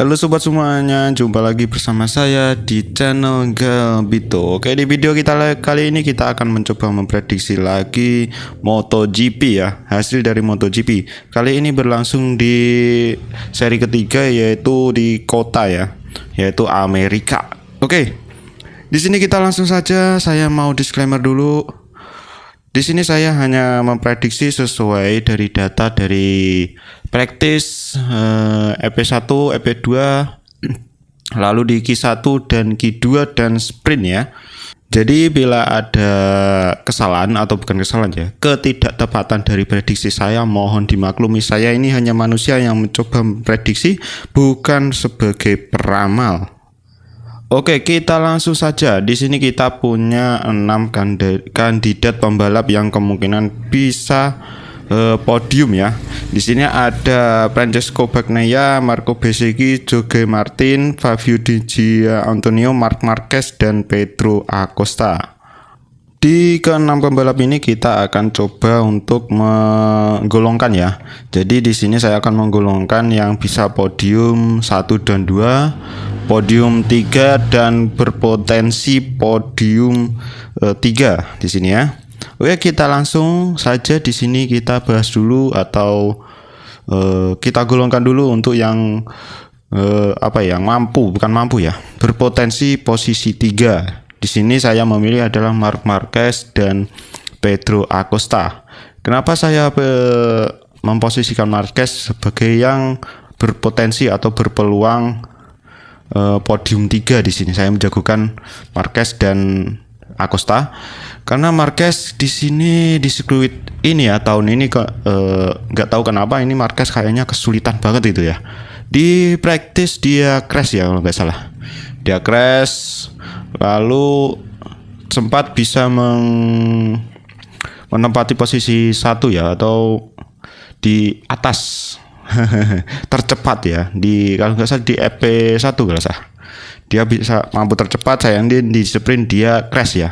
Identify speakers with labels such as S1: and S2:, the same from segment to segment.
S1: Halo sobat semuanya, jumpa lagi bersama saya di channel Galbito. Oke, di video kita kali ini kita akan mencoba memprediksi lagi MotoGP ya, hasil dari MotoGP. Kali ini berlangsung di seri ketiga, yaitu di kota ya, yaitu Amerika. Oke, di sini kita langsung saja. Saya mau disclaimer dulu. Di sini saya hanya memprediksi sesuai dari data dari practice EP1, EP2, lalu di Q1 dan Q2 dan sprint ya. Jadi bila ada kesalahan atau bukan kesalahan ya, ketidaktepatan dari prediksi saya, mohon dimaklumi. Saya ini hanya manusia yang mencoba memprediksi, bukan sebagai peramal. Oke, kita langsung saja. Di sini kita punya 6 kandidat pembalap yang kemungkinan bisa podium ya. Di sini ada Francesco Bagnaia, Marco Bezzecchi, Jorge Martin, Fabio Di Giannantonio, Marc Marquez, dan Pedro Acosta. Di keenam pembalap ini kita akan coba untuk menggolongkan ya. Jadi di sini saya akan menggolongkan yang bisa podium 1 dan 2, podium 3 dan berpotensi podium 3 di sini ya. Oke, kita langsung saja di sini kita bahas dulu atau kita golongkan dulu untuk yang yang bukan mampu ya, berpotensi posisi 3. Di sini saya memilih adalah Marc Marquez dan Pedro Acosta. Kenapa saya memposisikan Marquez sebagai yang berpotensi atau berpeluang podium 3 di sini? Saya menjagokan Marquez dan Acosta karena Marquez di sini di sirkuit ini ya, tahun ini nggak tahu kenapa ini Marquez kayaknya kesulitan banget itu ya. Di practice dia crash ya kalau nggak salah. Dia crash lalu sempat bisa menempati posisi 1 ya, atau di atas tercepat ya, di kalau nggak salah di EP1 kalau salah. Dia bisa mampu tercepat, sayang di sprint dia crash ya.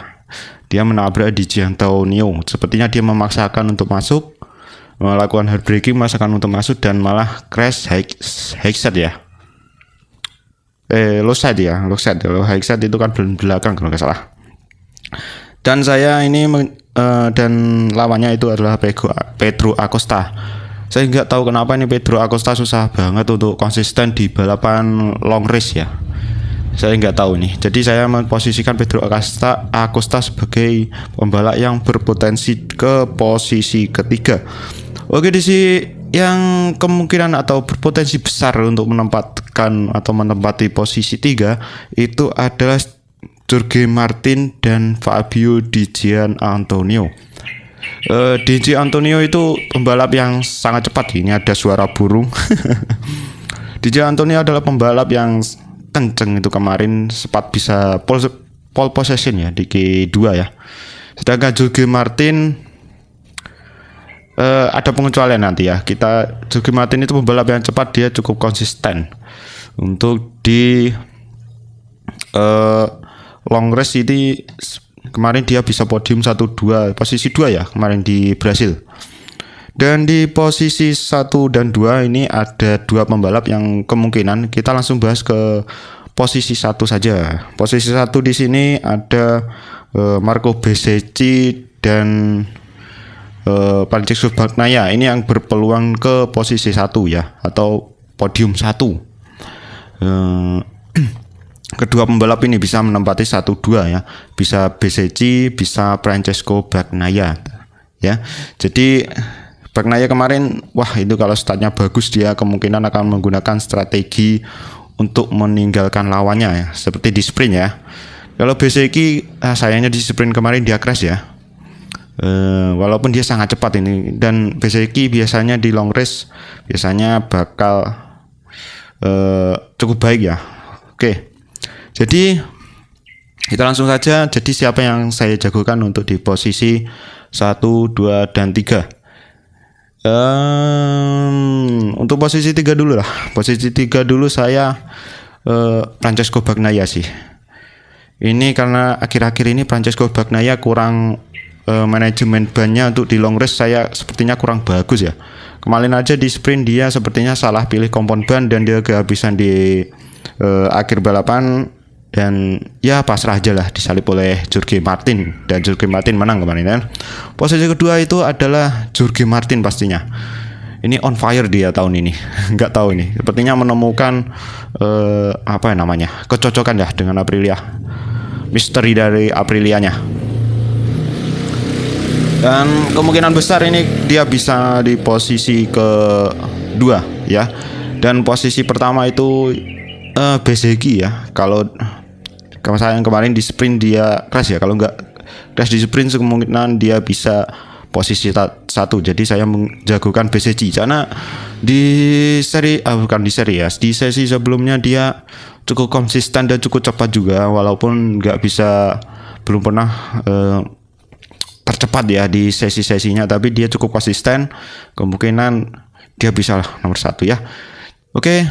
S1: Dia menabrak Di Giannantonio. Sepertinya dia memaksakan untuk masuk, melakukan hard braking, memaksakan untuk masuk dan malah crash high set ya. Low side itu kan belakang kalau nggak salah. Dan saya ini dan lawannya itu adalah Pedro Acosta. Saya nggak tahu kenapa ini Pedro Acosta susah banget untuk konsisten di balapan long race ya. Saya nggak tahu nih. Jadi saya memposisikan Pedro Acosta sebagai pembalap yang berpotensi ke posisi ketiga. Oke, di sini yang kemungkinan atau berpotensi besar untuk menempati posisi 3 itu adalah Jorge Martin dan Fabio Di Giannantonio. Di Giannantonio itu pembalap yang sangat cepat. Ini ada suara burung. Di Giannantonio adalah pembalap yang kenceng itu kemarin, sempat bisa pole position ya di Q2 ya. Sedangkan Jorge Martin ada pengecualian nanti ya. Jorge Martin itu pembalap yang cepat, dia cukup konsisten untuk di long race ini. Kemarin dia bisa podium 1-2, posisi 2 ya kemarin di Brasil. Dan di posisi 1 dan 2 ini ada 2 pembalap yang kemungkinan. Kita langsung bahas ke posisi 1 saja. Posisi 1 di sini ada Marco Bezzecchi dan Francesco Bagnaia. Ini yang berpeluang ke posisi 1 ya, atau podium 1. Kedua pembalap ini bisa menempati 1-2 ya. Bisa Bezzecchi, bisa Francesco Bagnaia ya. Jadi Bagnaia kemarin, itu kalau statnya bagus, dia kemungkinan akan menggunakan strategi untuk meninggalkan lawannya ya, seperti di sprint ya. Kalau Bezzecchi sayangnya di sprint kemarin dia crash ya. Walaupun dia sangat cepat ini, dan Bezzecchi biasanya di long race biasanya bakal cukup baik ya. Oke, jadi kita langsung saja. Jadi siapa yang saya jagokan untuk di posisi 1, 2, dan 3? Untuk posisi 3 dulu lah. Posisi 3 dulu saya Francesco Bagnaia sih. Ini karena akhir-akhir ini Francesco Bagnaia kurang manajemen bannya untuk di long race, saya sepertinya kurang bagus ya. Kemarin aja di sprint dia sepertinya salah pilih kompon ban dan dia kehabisan di akhir balapan, dan ya pasrah aja lah, disalip oleh Jorge Martin, dan Jorge Martin menang kemarin kan. Posisi kedua itu adalah Jorge Martin pastinya. Ini on fire dia tahun ini. Nggak tahu ini. Sepertinya menemukan apa namanya, kecocokan ya dengan Aprilia. Misteri dari Aprilianya. Dan kemungkinan besar ini dia bisa di posisi kedua ya. Dan posisi pertama itu Bezzecchi ya. Kalau saya yang kemarin di sprint dia crash ya. Kalau nggak crash di sprint kemungkinan dia bisa posisi satu. Jadi saya menjagokan Bezzecchi karena di seri bukan di seri ya. Di sesi sebelumnya dia cukup konsisten dan cukup cepat juga, walaupun nggak bisa, belum pernah tercepat ya di sesi-sesinya, tapi dia cukup konsisten. Kemungkinan dia bisa nomor 1 ya. Oke,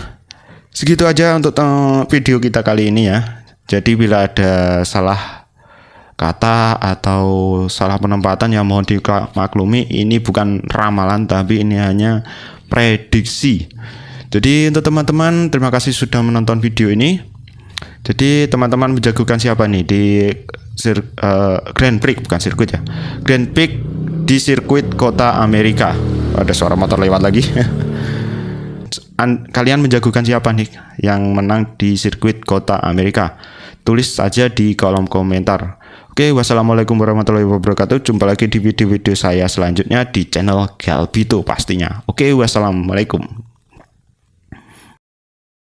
S1: segitu aja untuk video kita kali ini ya. Jadi bila ada salah kata atau salah penempatan ya mohon dimaklumi. Ini bukan ramalan, tapi ini hanya prediksi. Jadi untuk teman-teman, terima kasih sudah menonton video ini. Jadi teman-teman menjagokan siapa nih di Grand Prix, bukan sirkuit ya, Grand Prix di sirkuit kota Amerika. Ada suara motor lewat lagi. Kalian menjagokan siapa nih yang menang di sirkuit kota Amerika? Tulis saja di kolom komentar. Oke, wassalamualaikum warahmatullahi wabarakatuh. Jumpa lagi di video-video saya selanjutnya di channel Galbito pastinya. Oke, wassalamualaikum.